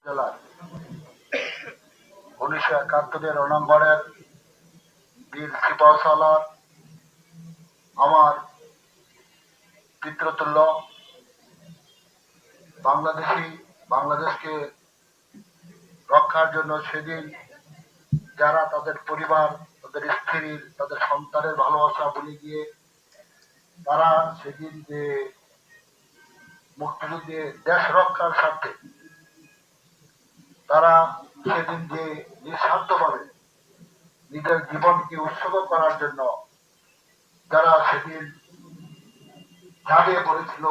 জেলার 1971 রণাঙ্গনের বীর সিপাহসালার আমার পিতৃতুল্য বাংলাদেশকে রক্ষার জন্য সেদিন যারা তাদের পরিবার, তাদের স্ত্রীর, তাদের সন্তানের ভালোবাসা ভুলে গিয়ে তারা সেদিন যে মুক্তিযুদ্ধে দেশ রক্ষার স্বার্থে তারা সেদিন যে নিঃস্বার্থভাবে নিজের জীবনকে উৎসর্গ করার জন্য যারা সেদিন ঝাঁপিয়ে পড়েছিল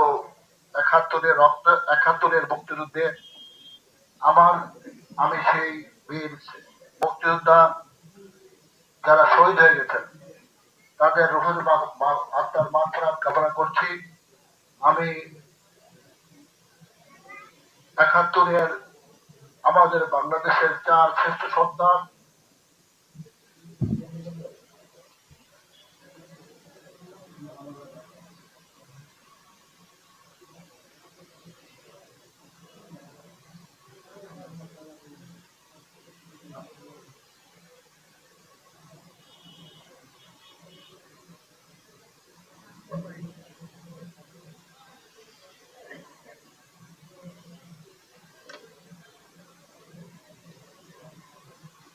একাত্তরের মুক্তিযুদ্ধে, আমি সেই বীর মুক্তিযোদ্ধা যারা শহীদ হয়ে গেছেন তাদের রুহের আত্মার মাগফিরাত কামনা করছি। আমি 71-এর আমাদের বাংলাদেশের 4 শ্রেষ্ঠ সন্তান